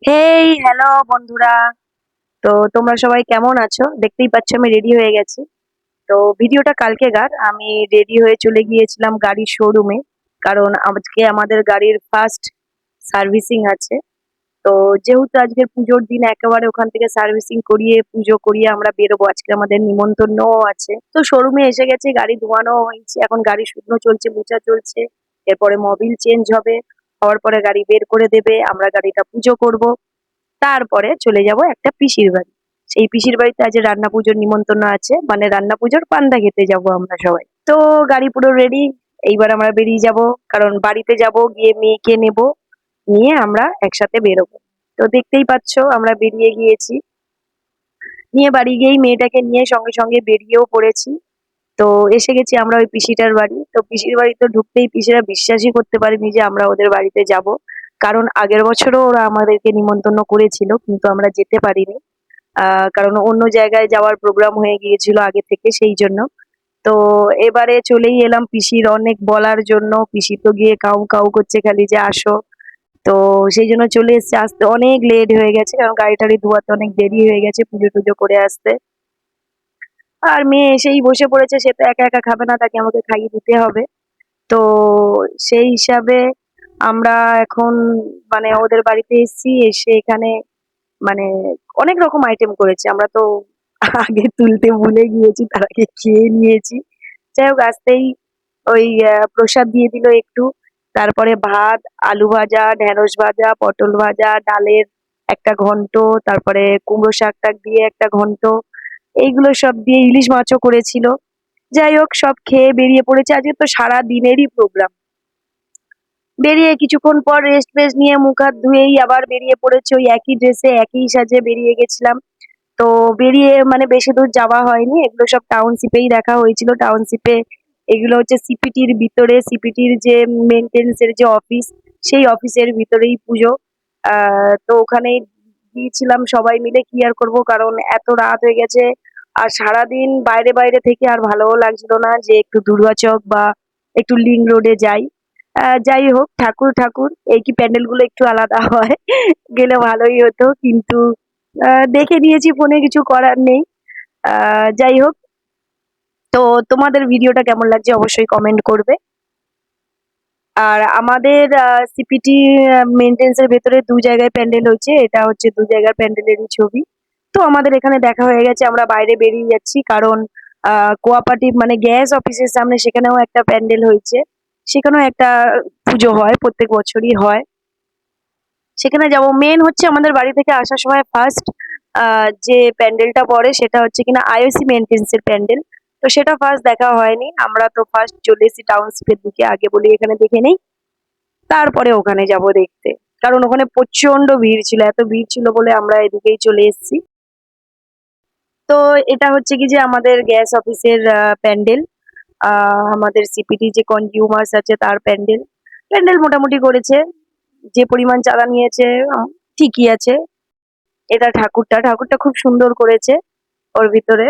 Hey hello বন্ধুরা। তো তোমরা সবাই কেমন আছো? দেখতেই পাচ্ছ আমি রেডি হয়ে গেছি। তো ভিডিওটা কালকেকার। আমি রেডি হয়ে চলে গিয়েছিলাম গাড়ির শোরুমে, কারণ আজকে আমাদের গাড়ির ফার্স্ট সার্ভিসিং আছে। তো যেহেতু আজকের পুজোর দিন একেবারে ওখান থেকে সার্ভিসিং করিয়ে পুজো করিয়ে আমরা বেরোবো, আজকে আমাদের নিমন্ত্রণও আছে। তো শোরুমে এসে গেছি, গাড়ি ধোয়ানো হয়েছে, এখন গাড়ি শুকনো চলছে, মোছা চলছে। এরপরে মোবিল চেঞ্জ হবে, হওয়ার পরে গাড়ি বের করে দেবে, আমরা গাড়িটা পুজো করব। তারপরে চলে যাব একটা পিসির বাড়ি। সেই পিসির বাড়িতে আজ রান্না পুজোর নিমন্ত্রণ আছে, মানে রান্না পুজোর পান্তা খেতে যাব আমরা সবাই। তো গাড়ি পুরো রেডি। এইবার আমরা বেরিয়ে যাব, কারণ বাড়িতে যাব, গিয়ে মেয়েকে নেব, নিয়ে আমরা একসাথে বেরোবো। তো দেখতেই পাচ্ছ আমরা বেরিয়ে গিয়েছি। নিয়ে বাড়ি গিয়েই মেয়েটাকে নিয়ে সঙ্গে সঙ্গে বেরিয়েও পড়েছি। তো এসে গেছি আমরা ওই পিসিটার বাড়ি। তো পিসির বাড়ি তো ঢুকতেই পিসিরা বিশ্বাসই করতে পারেনি যে আমরা ওদের বাড়িতে যাব। কারণ আগের বছরও ওরা আমাদেরকে নিমন্ত্রণ করেছিল, কিন্তু আমরা যেতে পারিনি। কারণ অন্য জায়গায় যাওয়ার প্রোগ্রাম হয়ে গিয়েছিল আগে থেকে, সেই জন্য। তো এবারে চলেই এলাম পিসির অনেক বলার জন্য। পিসি তো গিয়ে কাউ কাউ করছে খালি যে আসো। তো সেই জন্য চলে এসেছে, আসতে অনেক লেট হয়ে গেছে, কারণ গাড়ি টাড়ি ধোয়াতে অনেক দেরি হয়ে গেছে পুজো টুজো করে আসতে। আর মেয়ে এসেই বসে পড়েছে, সে তো একা একা খাবে না, তাকে আমাকে খাইয়ে দিতে হবে। তো সেই হিসাবে আমরা এখন মানে ওদের বাড়িতে এসেছি, এসে এখানে মানে অনেক রকম আইটেম করেছে, আমরা তো আগে তুলতে ভুলে গিয়েছি, তার আগে খেয়ে নিয়েছি। যাই হোক, আসতেই ওই প্রসাদ দিয়ে দিল একটু। তারপরে ভাত, আলু ভাজা, ঢেঁড়স ভাজা, পটল ভাজা, ডালের একটা ঘন্ট, তারপরে কুমড়ো শাক টাক দিয়ে একটা ঘন্ট, এইগুলো সব দিয়ে ইলিশ মাছও করেছিল। যাই হোক, সব খেয়ে বেরিয়ে পড়েছে। আজকে তো সারা দিনেরই প্রোগ্রাম। বেরিয়ে কিছুক্ষণ পর রেস্ট ফেস্ট নিয়ে মুখ হাত ধুয়েই আবার বেরিয়ে পড়েছে, ওই একই ড্রেসে একই সাজে বেরিয়ে গেছিলাম। তো বেরিয়ে মানে বেশি দূর যাওয়া হয়নি, এগুলো সব টাউনশিপেই দেখা হয়েছিল। টাউনশিপে এগুলো হচ্ছে সিপিটির ভিতরে, সিপিটির যে মেনটেন্স এর যে অফিস, সেই অফিসের ভিতরেই পুজো। তো ওখানেই গিয়েছিলাম সবাই মিলে, কি আর করবো, কারণ এত রাত হয়ে গেছে। আর সারাদিন বাইরে বাইরে থেকে আর ভালোও লাগছিল না, যে একটু দুর্গাচক বা একটু লিংক রোডে যাই। যাই হোক, ঠাকুর ঠাকুর এই কি প্যান্ডেল গুলো একটু আলাদা হয়, গেলে ভালোই হতো, কিন্তু দেখে নিয়েছি ফোনে, কিছু করার নেই। যাই হোক, তো তোমাদের ভিডিওটা কেমন লাগছে অবশ্যই কমেন্ট করবে। আর আমাদের সিপিটি মেনটেন্স এর ভেতরে দু জায়গায় প্যান্ডেল হয়েছে, এটা হচ্ছে দু জায়গার প্যান্ডেলেরই ছবি। তো আমাদের এখানে দেখা হয়ে গেছে, আমরা বাইরে বেরিয়ে যাচ্ছি, কারণ কোঅপারেটিভ মানে গ্যাস অফিসের সামনে সেখানেও একটা প্যান্ডেল হয়েছে। সেখানেও একটা পুজো হয়, প্রত্যেক বছরই হয়। সেখানে যাব। মেন হচ্ছে আমাদের বাড়ি থেকে আসার সময় ফার্স্ট যে প্যান্ডেলটা পড়ে সেটা হচ্ছে কিনা আইওসি মেনটেন্স এর প্যান্ডেল। তো সেটা ফার্স্ট দেখা হয়নি, আমরা তো ফার্স্ট চলে এসেছি টাউনশিপের দিকে, আগে বলি এখানে দেখে নেই, তারপরে ওখানে যাব দেখতে। কারণ ওখানে প্রচন্ড ভিড় ছিল, এত ভিড় ছিল বলে আমরা এদিকেই চলে এসেছি। তো এটা হচ্ছে কি যে আমাদের গ্যাস অফিসের প্যান্ডেল, আমাদের সিপিটি যে কনজিউমার্স আছে তার প্যান্ডেল। প্যান্ডেল মোটামুটি করেছে, যে পরিমাণ চাঁদা নিয়েছে ঠিকই আছে। এটা ঠাকুরটা, ঠাকুরটা খুব সুন্দর করেছে ওর ভিতরে।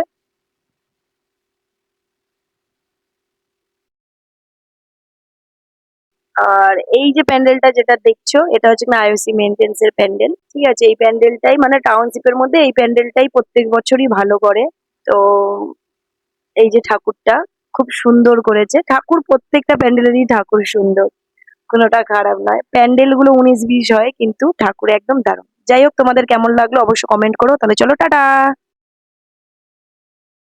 আর এই যে প্যান্ডেলটা যেটা দেখছো, এটা হচ্ছে আইওসি মেনটেন্স এর প্যান্ডেল, ঠিক আছে। এই প্যান্ডেলটাই মানে টাউনশিপের মধ্যে এই প্যান্ডেলটাই প্রত্যেক বছরই ভালো করে। তো এই যে ঠাকুরটা খুব সুন্দর করেছে, ঠাকুর প্রত্যেকটা প্যান্ডেলেরই ঠাকুর সুন্দর, কোনোটা খারাপ নয়। প্যান্ডেল গুলো 19-20 হয়, কিন্তু ঠাকুর একদম দারুণ। যাই হোক, তোমাদের কেমন লাগলো অবশ্যই কমেন্ট করো। তাহলে চলো, টাটা।